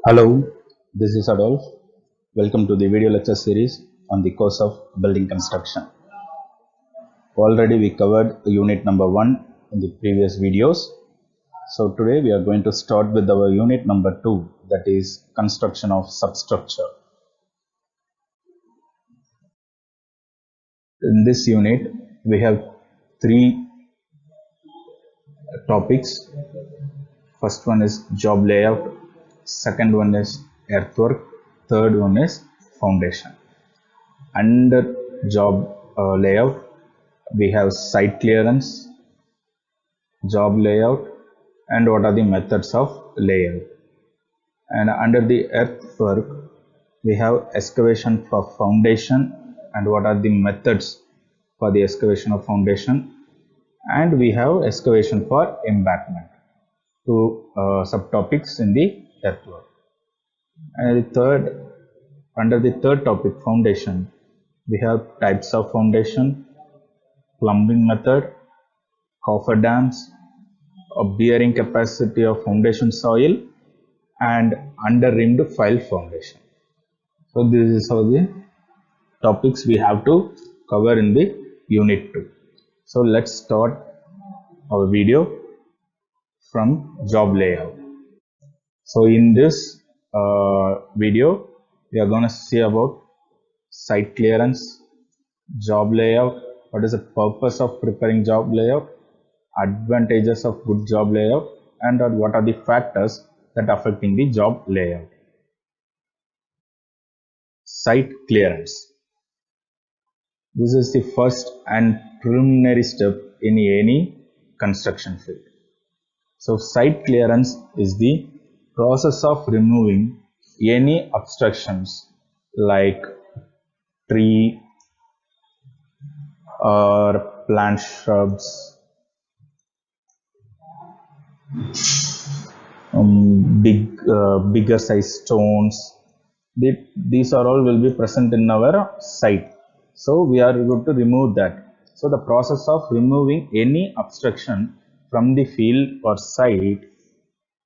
Hello, this is Adolf. Welcome to the video lecture series on the course of building construction. Already we covered unit number 1 in the previous videos. So today we are going to start with our unit number 2, that is construction of substructure. In this unit we have 3 topics. First one is job layout, second one is earthwork, third one is foundation. Under job layout we have site clearance, job layout, and what are the methods of layout. And under the earthwork we have excavation for foundation and what are the methods for the excavation of foundation, and we have excavation for embankment. Two subtopics in the earthwork. And under the third topic, foundation, we have types of foundation, plumbing method, cofferdams, a bearing capacity of foundation soil, and under-rimmed file foundation. So this is how the topics we have to cover in the unit 2. So let's start our video from job layout. So in this video we are going to see about site clearance, job layout, what is the purpose of preparing job layout, advantages of good job layout, and what are the factors that affecting the job layout. Site clearance. This is the first and preliminary step in any construction field. So site clearance is the process of removing any obstructions like tree or plant shrubs, bigger size stones. These are all will be present in our site. So we are going to remove that. So the process of removing any obstruction from the field or site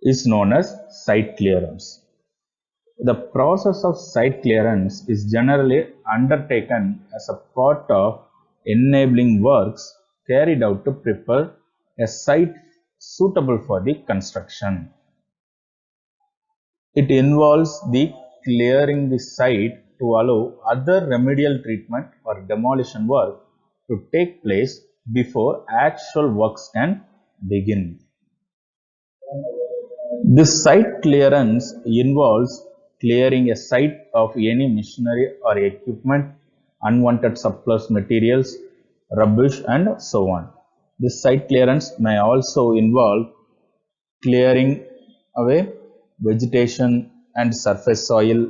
is known as site clearance. The process of site clearance is generally undertaken as a part of enabling works carried out to prepare a site suitable for the construction. It involves the clearing the site to allow other remedial treatment or demolition work to take place before actual works can begin. This site clearance involves clearing a site of any machinery or equipment, unwanted surplus materials, rubbish, and so on. This site clearance may also involve clearing away vegetation and surface soil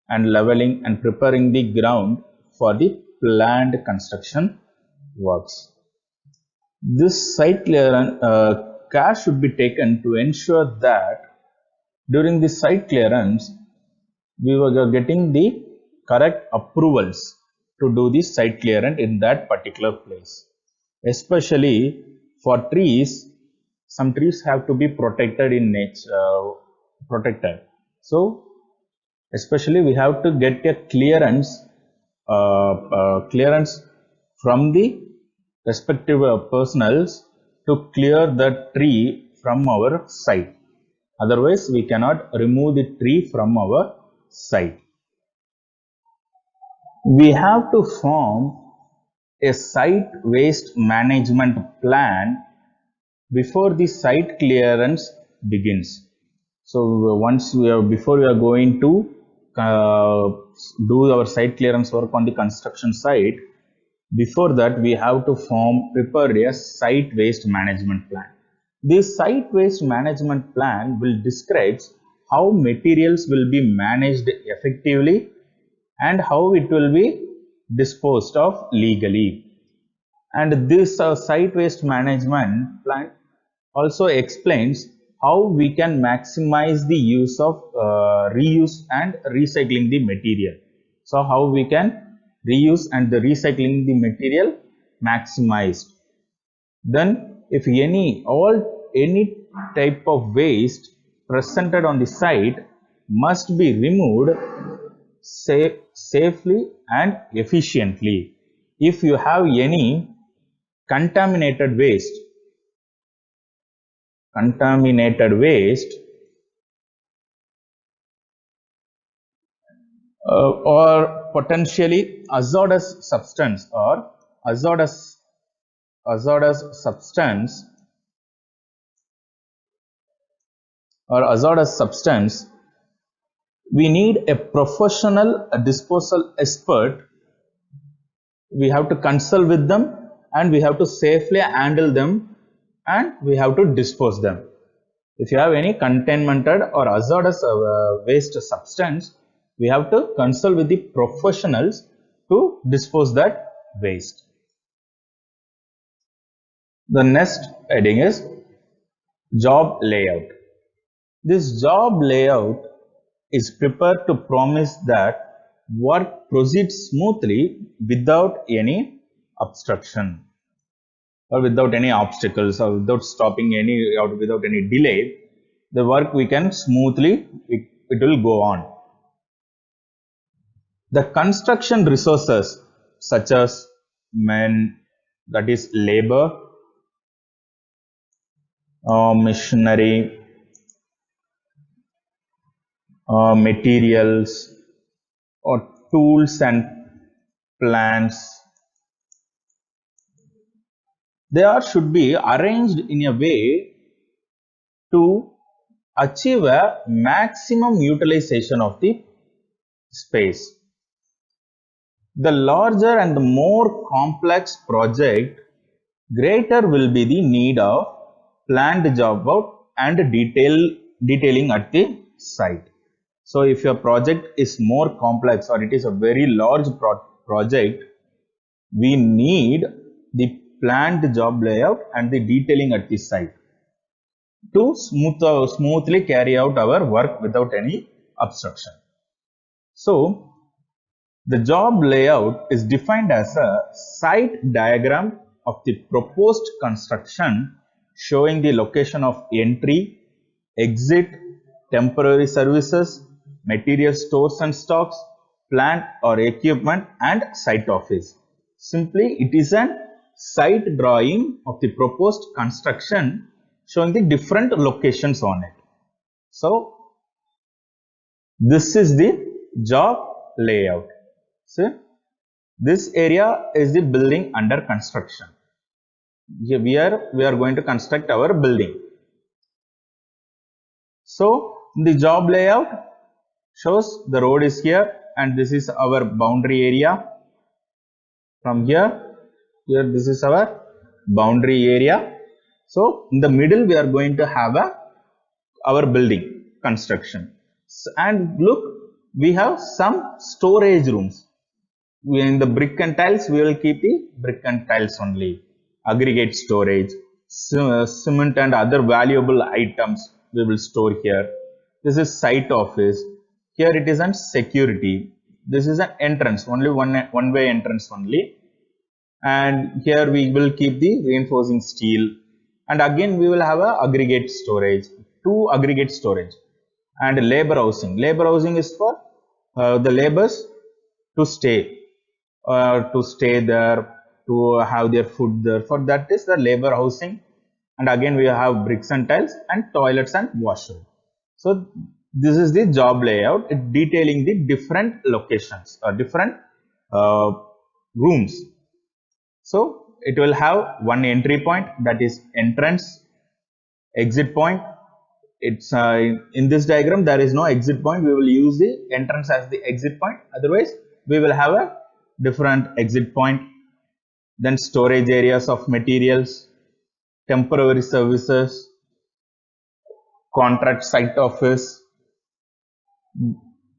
and leveling and preparing the ground for the planned construction works. This site clearance care should be taken to ensure that during the site clearance we were getting the correct approvals to do the site clearance in that particular place. Especially for trees, some trees have to be protected in nature, So especially we have to get a clearance from the respective personals to clear the tree from our site. Otherwise, we cannot remove the tree from our site. We have to form a site waste management plan before the site clearance begins. So before we are going to do our site clearance work on the construction site, before that we have to prepare a site waste management plan. This site waste management plan will describe how materials will be managed effectively and how it will be disposed of legally. And this site waste management plan also explains how we can maximize the use of reuse and recycling the material. So how we can reuse and the recycling the material maximized. Then if any type of waste presented on the site must be removed safely and efficiently. If you have any contaminated waste or potentially hazardous substance or hazardous substance we need a professional disposal expert. We have to consult with them and we have to safely handle them and we have to dispose them. If you have any contaminated or hazardous waste substance, we have to consult with the professionals to dispose that waste. The next heading is job layout. This job layout is prepared to promise that work proceeds smoothly without any obstruction or without any obstacles or without stopping any or without any delay. The work we can smoothly, it will go on. The construction resources such as men, that is labor, machinery, materials or tools and plants, they should be arranged in a way to achieve a maximum utilization of the space. The larger and the more complex project, greater will be the need of planned job out and detailing at the site. So if your project is more complex or it is a very large project, we need the planned job layout and the detailing at the site to smoothly carry out our work without any obstruction. So the job layout is defined as a site diagram of the proposed construction showing the location of entry, exit, temporary services, material stores and stocks, plant or equipment and site office. Simply, it is a site drawing of the proposed construction showing the different locations on it. So, this is the job layout. See, this area is the building under construction. Here we are going to construct our building. So, the job layout shows the road is here and this is our boundary area. From here this is our boundary area. So, in the middle we are going to have our building construction. And look, we have some storage rooms. In the brick and tiles, we will keep the brick and tiles only. Aggregate storage, cement and other valuable items we will store here. This is site office. Here it is an security. This is an entrance, only one way entrance only. And here we will keep the reinforcing steel. And again we will have a aggregate storage, 2 aggregate storage. And labor housing. Labor housing is for the laborers to stay there, to have their food there. For that is the labor housing. And again we have bricks and tiles and toilets and washroom. So this is the job layout, detailing the different locations or different rooms. So it will have one entry point, that is entrance, exit point. It's in this diagram there is no exit point. We will use the entrance as the exit point. Otherwise we will have a different exit point. Then storage areas of materials, temporary services, contract site office,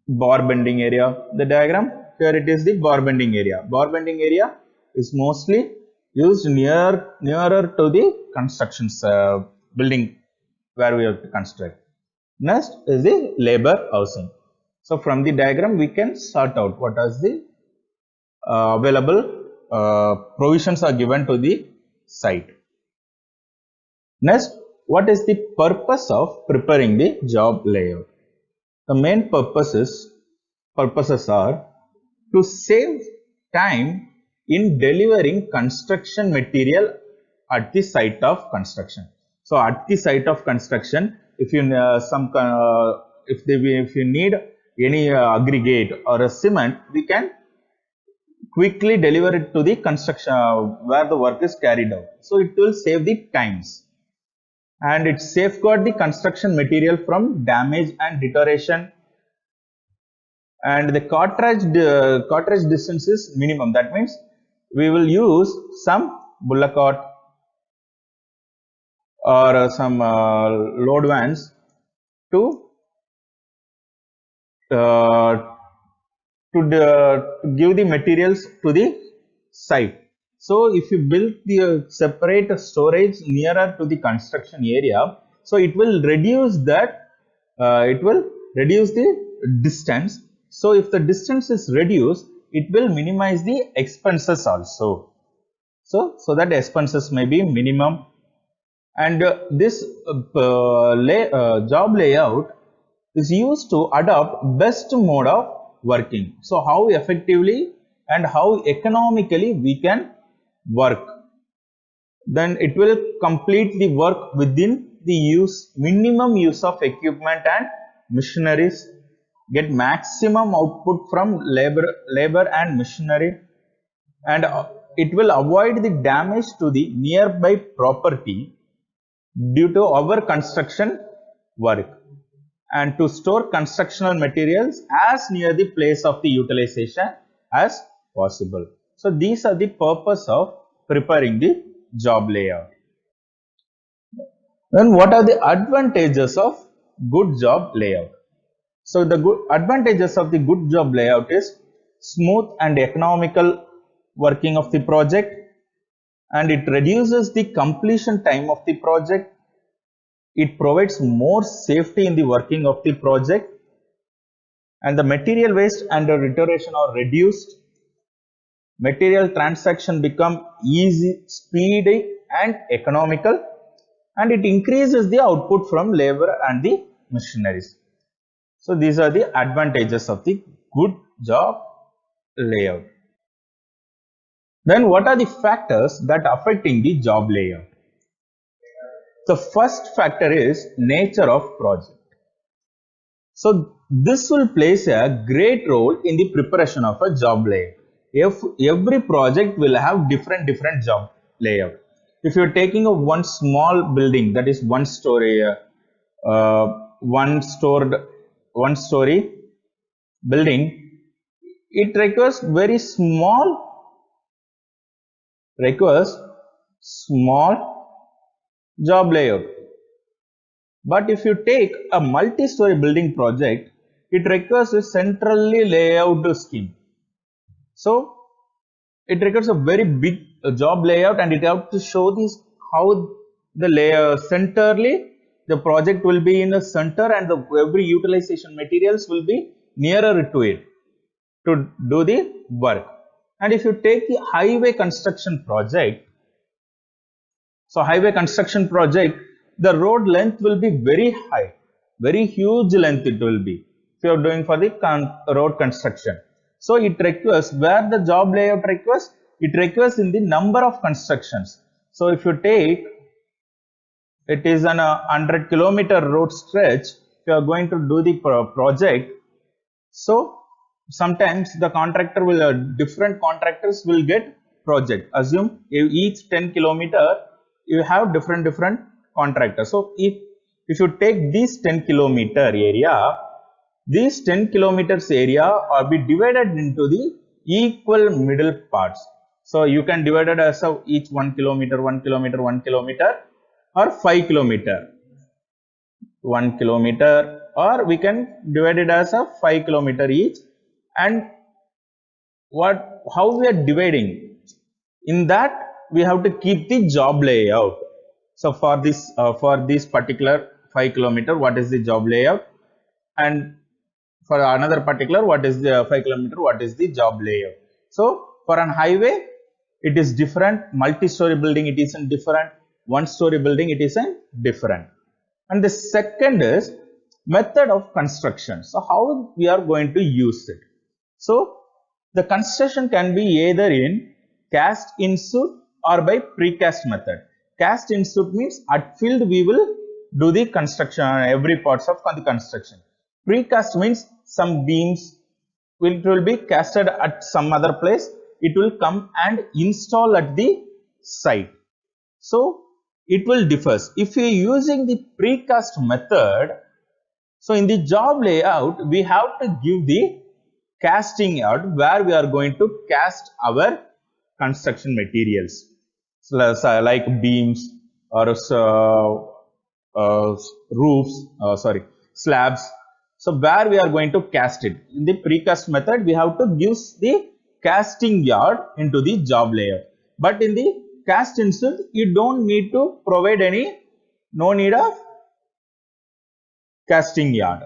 bar bending area. The diagram here, it is the bar bending area. Bar bending area is mostly used nearer to the construction building where we have to construct. Next is the labor housing. So from the diagram we can sort out what is the available provisions are given to the site. Next, what is the purpose of preparing the job layout? The main purposes are to save time in delivering construction material at the site of construction. So at the site of construction, if you if you need any aggregate or a cement, we can quickly deliver it to the construction where the work is carried out. So it will save the times, and it safeguard the construction material from damage and deterioration. And the cartridge distance is minimum. That means we will use some bullock cart or some load vans to give the materials to the site. So if you build the separate storage nearer to the construction area, so it will reduce that, it will reduce the distance. So if the distance is reduced, it will minimize the expenses also. So that expenses may be minimum. And this job layout is used to adopt best mode of working. So how effectively and how economically we can work. Then it will complete the work within the minimum use of equipment and machineries, get maximum output from labor and machinery, and it will avoid the damage to the nearby property due to our construction work, and to store constructional materials as near the place of the utilization as possible. So these are the purpose of preparing the job layout. Then what are the advantages of good job layout? So the good advantages of the good job layout is smooth and economical working of the project, and it reduces the completion time of the project. It provides more safety in the working of the project, and the material waste and the deterioration are reduced. Material transaction become easy, speedy and economical, and it increases the output from labor and the machineries. So these are the advantages of the good job layout. Then what are the factors that affecting the job layout? The first factor is nature of project. So this will plays a great role in the preparation of a job layout. If every project will have different job layout. If you are taking a one small building, that is one story building, it requires small job layout. But if you take a multi-story building project, it requires a centrally layout scheme. So it requires a very big job layout, and it have to show this how the layer centrally the project will be in the center, and every utilization materials will be nearer to it to do the work. And if you take the highway construction project, so highway construction project, the road length will be very high, very huge length it will be if you are doing for the road construction. So it requires, where the job layout requires, it requires in the number of constructions. So if you take, it is an 100-kilometer road stretch, if you are going to do the project, so sometimes the contractor will, different contractors will get project. Assume each 10 kilometer you have different contractors. So if you take this 10-kilometer area, these 10 kilometers area are be divided into the equal middle parts. So you can divide it as each 1 kilometer, 1 kilometer, 1 kilometer, or 5 kilometer, 1 kilometer, or we can divide it as a 5 kilometer each. And how we are dividing, in that we have to keep the job layout. So for this particular 5 kilometer, what is the job layout, and for another particular, what is the 5 kilometer, what is the job layout. So for an highway it is different, multi-story building it isn't different, one-story building it isn't different. And the second is method of construction. So how we are going to use it? So the construction can be either in cast in situ or by precast method. Cast in situ means at field we will do the construction, every parts of the construction. Precast means some beams will be casted at some other place. It will come and install at the site. So it will differ. If you are using the precast method, so in the job layout, we have to give the casting yard where we are going to cast our construction materials. So like beams or roofs, slabs. So where we are going to cast it. In the precast method, we have to give the casting yard into the job layout. But in the cast in situ, you don't need to provide no need of casting yard,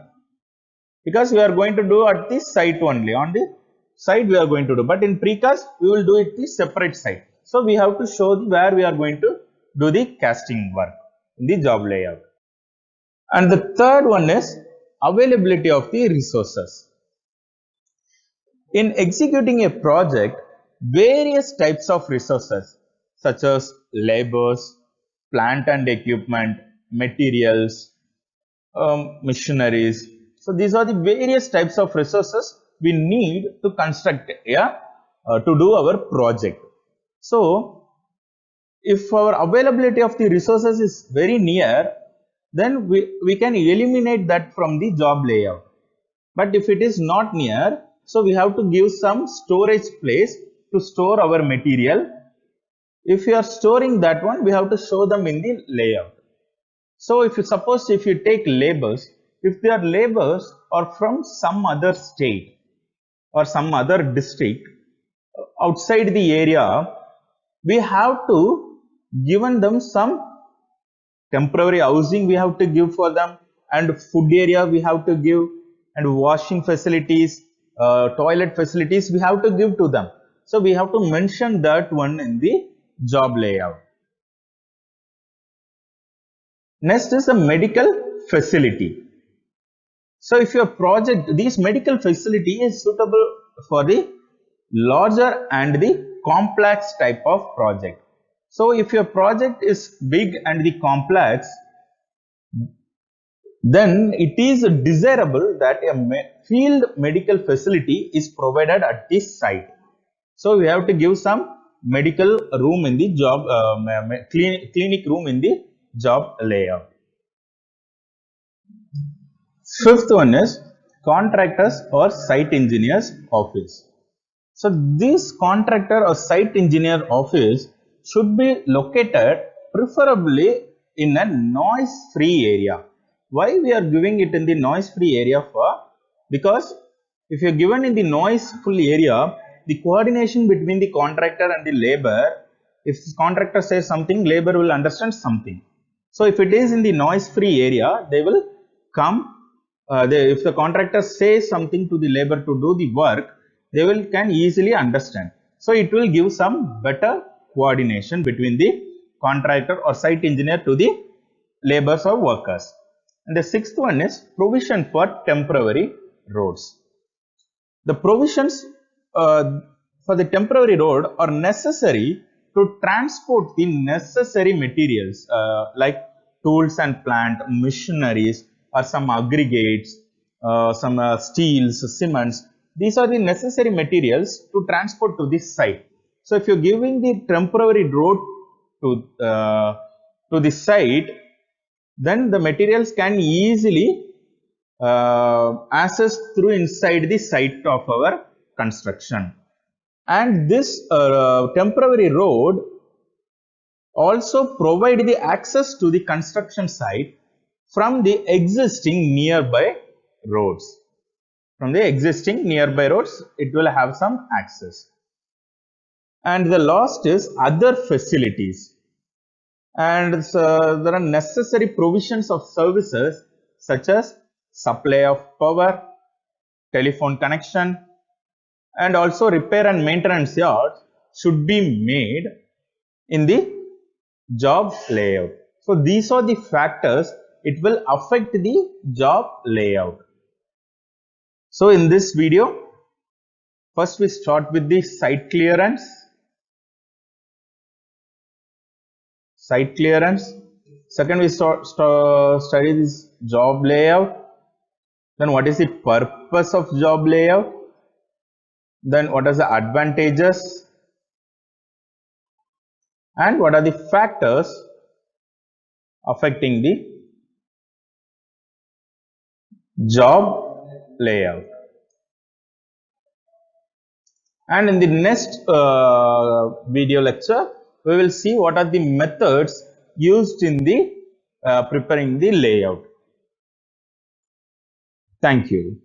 because we are going to do at the site only. On the site we are going to do, but in precast we will do it the separate site. So we have to show where we are going to do the casting work in the job layout. And the third one is availability of the resources. In executing a project, various types of resources such as labors, plant and equipment, materials, machineries. So these are the various types of resources we need to construct to do our project. So if our availability of the resources is very near, then we can eliminate that from the job layout. But if it is not near, so we have to give some storage place to store our material. If you are storing that one, we have to show them in the layout. So if you take labors, if their labors are from some other state or some other district outside the area, we have to given them some temporary housing we have to give for them, and food area we have to give, and washing facilities, toilet facilities we have to give to them. So we have to mention that one in the job layout. Next is the medical facility. So if your project, this medical facility is suitable for the larger and the complex type of project. So if your project is big and the complex, then it is desirable that a field medical facility is provided at this site. So we have to give some medical room in the job, clinic room in the job layout. Fifth one is contractors or site engineers office. So this contractor or site engineer office should be located preferably in a noise free area. Why we are giving it in the noise free area for? Because if you are given in the noise free area, the coordination between the contractor and the labor, if the contractor says something, labor will understand something. So if it is in the noise free area, they will come. If the contractor says something to the labor to do the work, they can easily understand. So it will give some better coordination between the contractor or site engineer to the laborers or workers. And the sixth one is provision for temporary roads. The provisions for the temporary road are necessary to transport the necessary materials like tools and plant, machineries, or some aggregates, some steels, cements. These are the necessary materials to transport to this site. So if you are giving the temporary road to the site, then the materials can easily access through inside the site of our construction. And this temporary road also provide the access to the construction site from the existing nearby roads. From the existing nearby roads, it will have some access. And the last is other facilities. And so there are necessary provisions of services such as supply of power, telephone connection, and also repair and maintenance yards should be made in the job layout. So these are the factors it will affect the job layout. So in this video, first we start with the site clearance. Second, we study this job layout. Then what is the purpose of job layout? Then what are the advantages? And what are the factors affecting the job layout? And in the next video lecture, we will see what are the methods used in the preparing the layout. Thank you.